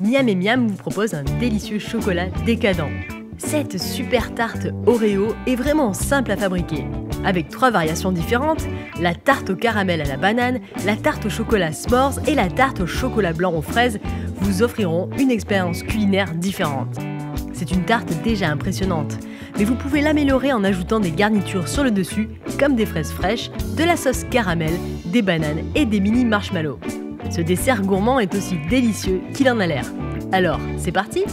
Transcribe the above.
Miam et Miam vous propose un délicieux chocolat décadent. Cette super tarte Oreo est vraiment simple à fabriquer. Avec 3 variations différentes, la tarte au caramel à la banane, la tarte au chocolat Smores et la tarte au chocolat blanc aux fraises vous offriront une expérience culinaire différente. C'est une tarte déjà impressionnante, mais vous pouvez l'améliorer en ajoutant des garnitures sur le dessus, comme des fraises fraîches, de la sauce caramel, des bananes et des mini marshmallows. Ce dessert gourmand est aussi délicieux qu'il en a l'air. Alors, c'est parti ?